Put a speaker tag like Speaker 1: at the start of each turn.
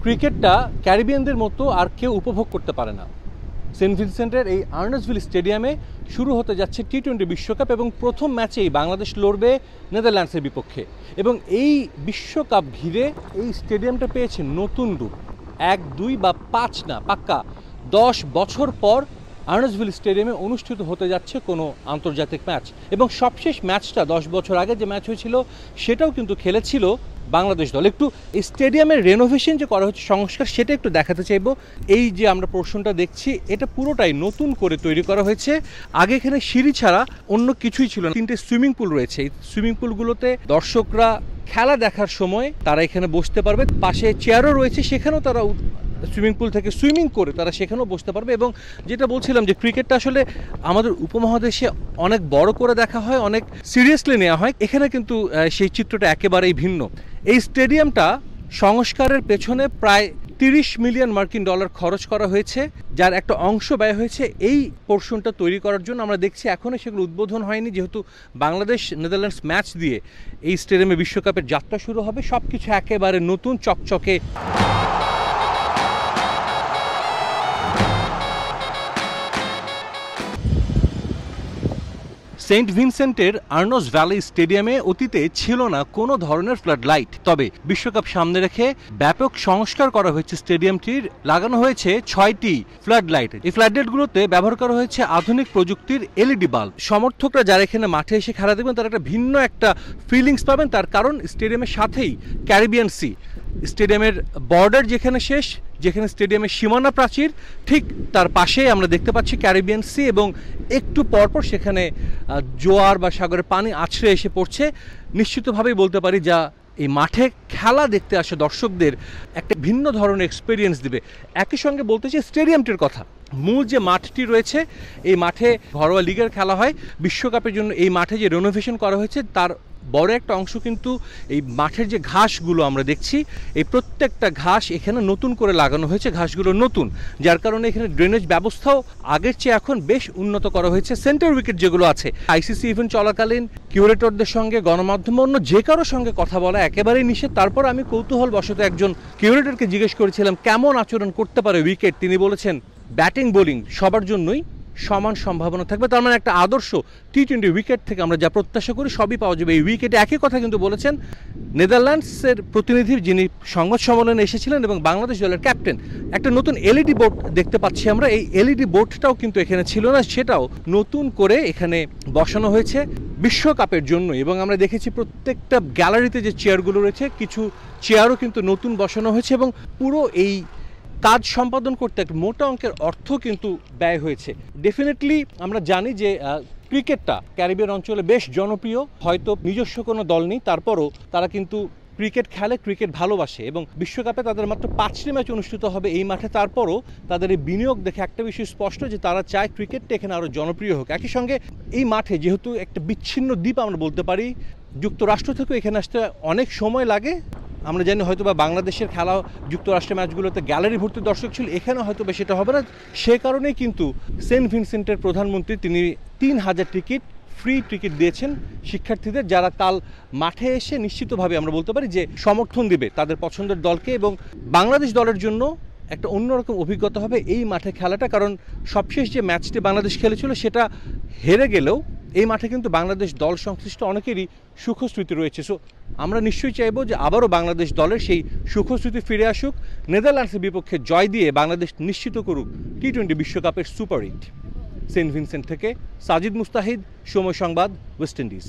Speaker 1: ক্রিকেটটা ক্যারিবিয়ানদের মতো আর কেউ উপভোগ করতে পারে না। সেন্ট ভিনসেন্টের এই আর্নেস্টভিল স্টেডিয়ামে শুরু হতে যাচ্ছে টি-20 বিশ্বকাপ এবং প্রথম ম্যাচেই বাংলাদেশ লড়বে নেদারল্যান্ডসের বিপক্ষে। এবং এই বিশ্বকাপ ঘিরে এই স্টেডিয়ামটা পেয়েছে নতুন রূপ। 1, 2 বা 5 না, পাক্কা 10 বছর পর আর্নেস্টভিল স্টেডিয়ামে অনুষ্ঠিত হতে যাচ্ছে কোনো আন্তর্জাতিক ম্যাচ। এবং সবশেষ ম্যাচটা 10 বছর আগে যে ম্যাচ হয়েছিল সেটাও কিন্তু খেলেছিল বাংলাদেশ দল। একটু এই স্টেডিয়ামের রেনোভেশন যে করা হচ্ছে, সংস্কার, সেটা একটু দেখাতে চাইবো। এই যে আমরা পোর্শনটা দেখছি এটা পুরোটাই নতুন করে তৈরি করা হয়েছে। আগে এখানে সিঁড়ি ছাড়া অন্য কিছুই ছিল না। 3টে সুইমিং পুল রয়েছে। এই সুইমিং পুলগুলোতে দর্শকরা খেলা দেখার সময় তারা এখানে বসতে পারবে। পাশে চেয়ারও রয়েছে, সেখানেও তারা সুইমিং পুল থেকে সুইমিং করে তারা সেখানেও বসতে পারবে। এবং যেটা বলছিলাম যে ক্রিকেটটা আসলে আমাদের উপমহাদেশে অনেক বড় করে দেখা হয়, অনেক সিরিয়াসলি নেওয়া হয়। এখানে কিন্তু সেই চিত্রটা একেবারেই ভিন্ন। এই স্টেডিয়ামটা সংস্কারের পেছনে প্রায় 30 মিলিয়ন মার্কিন ডলার খরচ করা হয়েছে, যার একটা অংশ ব্যয় হয়েছে এই পোর্শনটা তৈরি করার জন্য। আমরা দেখছি এখনও সেগুলো উদ্বোধন হয়নি, যেহেতু বাংলাদেশ নেদারল্যান্ডস ম্যাচ দিয়ে এই স্টেডিয়ামে বিশ্বকাপের যাত্রা শুরু হবে। সব কিছু একেবারে নতুন, চকচকে। সেন্ট ভিনসেন্টের আর্নস্ট ভ্যালি স্টেডিয়ামে অতীতে ছিল না কোনো ধরনের ফ্লাড লাইট। তবে বিশ্বকাপ সামনে রেখে ব্যাপক সংস্কার করা হয়েছে স্টেডিয়ামটির। লাগানো হয়েছে 6টি ফ্লাড লাইট। এই ফ্লাড লাইটগুলোতে ব্যবহার করা হয়েছে আধুনিক প্রযুক্তির এলইডি বাল্ব। সমর্থকরা যারা এখানে মাঠে এসে খেলা দেখবেন তারা একটা ভিন্ন একটা ফিলিংস পাবেন। তার কারণ স্টেডিয়ামের সাথেই ক্যারিবিয়ান সি। স্টেডিয়ামের বর্ডার যেখানে শেষ, যেখানে স্টেডিয়ামের সীমানা প্রাচীর, ঠিক তার পাশেই আমরা দেখতে পাচ্ছি ক্যারিবিয়ান সি। এবং একটু পরপর সেখানে জোয়ার বা সাগরের পানি আছড়ে এসে পড়ছে। নিশ্চিতভাবেই বলতে পারি যা এই মাঠে খেলা দেখতে আসে দর্শকদের একটা ভিন্ন ধরনের এক্সপিরিয়েন্স দিবে। একই সঙ্গে বলতে চাই স্টেডিয়ামটির কথা। মূল যে মাঠটি রয়েছে, এই মাঠে ঘরোয়া লিগের খেলা হয়। বিশ্বকাপের জন্য এই মাঠে যে রেনোভেশন করা হয়েছে তার বড় একটা অংশ কিন্তু এই মাঠের যে ঘাসগুলো আমরা দেখছি, এই প্রত্যেকটা ঘাস এখানে নতুন করে লাগানো হয়েছে। ঘাসগুলো নতুন, যার কারণে এখানে ড্রেনেজ ব্যবস্থাও আগের চেয়ে এখন বেশ উন্নত করা হয়েছে। সেন্টার উইকেট যেগুলো আছে, আইসিসি ইভেন্ট চলাকালীন কিউরেটরদের সঙ্গে, গণমাধ্যম, অন্য যে কারোর সঙ্গে কথা বলা একেবারেই নিষেধ। তারপর আমি কৌতূহলবশত একজন কিউরেটরকে জিজ্ঞেস করেছিলাম কেমন আচরণ করতে পারে উইকেট। তিনি বলেছেন ব্যাটিং বোলিং সবার জন্যই সমান সম্ভাবনা থাকবে। তার মানে একটা আদর্শ টি-20 উইকেট থেকে আমরা যা প্রত্যাশা করি সবই পাওয়া যাবে এই উইকেটে। একই কথা কিন্তু বলেছেন নেদারল্যান্ডসের প্রতিনিধি যিনি সংবাদ সম্মেলনে এসেছিলেন এবং বাংলাদেশ দলের ক্যাপ্টেন। একটা নতুন এলইডি বোর্ড দেখতে পাচ্ছি আমরা। এই এলইডি বোর্ডটাও কিন্তু এখানে ছিল না, সেটাও নতুন করে এখানে বসানো হয়েছে বিশ্বকাপের জন্য। এবং আমরা দেখেছি প্রত্যেকটা গ্যালারিতে যে চেয়ারগুলো রয়েছে, কিছু চেয়ারও কিন্তু নতুন বসানো হয়েছে। এবং পুরো এই কাজ সম্পাদন করতে একটা মোটা অঙ্কের অর্থ কিন্তু ব্যয় হয়েছে। ডেফিনেটলি আমরা জানি যে ক্রিকেটটা ক্যারিবিয়ান অঞ্চলে বেশ জনপ্রিয়। হয়তো নিজস্ব কোনো দল নেই, তারপরও তারা কিন্তু ক্রিকেট খেলে, ক্রিকেট ভালোবাসে। এবং বিশ্বকাপে তাদের মাত্র 5টি ম্যাচ অনুষ্ঠিত হবে এই মাঠে। তারপরও তাদের এই বিনিয়োগ দেখে একটা বিষয় স্পষ্ট যে তারা চায় ক্রিকেটটা এখানে আরও জনপ্রিয় হোক। একই সঙ্গে এই মাঠে যেহেতু একটা বিচ্ছিন্ন দ্বীপ আমরা বলতে পারি, যুক্তরাষ্ট্র থেকেও এখানে আসতে অনেক সময় লাগে। আমরা জানি হয়তো বা বাংলাদেশের খেলা যুক্তরাষ্ট্রের ম্যাচগুলোতে গ্যালারি ভর্তি দর্শক ছিল, এখানে হয়তো বা সেটা হবে না। সে কারণেই কিন্তু সেন্ট ভিনসেন্টের প্রধানমন্ত্রী তিনি 3000 টিকিট, ফ্রি টিকিট দিয়েছেন শিক্ষার্থীদের, যারা কাল মাঠে এসে নিশ্চিতভাবে আমরা বলতে পারি যে সমর্থন দিবে তাদের পছন্দের দলকে। এবং বাংলাদেশ দলের জন্য একটা অন্যরকম অভিজ্ঞতা হবে এই মাঠে খেলাটা। কারণ সবশেষ যে ম্যাচটি বাংলাদেশ খেলেছিল সেটা হেরে গেলেও এই মাঠে কিন্তু বাংলাদেশ দল সংশ্লিষ্ট অনেকেরই সুখস্মৃতি রয়েছে। সো আমরা নিশ্চয়ই চাইবো যে আবারও বাংলাদেশ দলের সেই সুখস্মৃতি ফিরে আসুক। নেদারল্যান্ডসের বিপক্ষে জয় দিয়ে বাংলাদেশ নিশ্চিত করুক টি-20 বিশ্বকাপের সুপার 8। সেন্ট ভিনসেন্ট থেকে সাজিদ মুস্তাহিদ, সময় সংবাদ, ওয়েস্ট ইন্ডিজ।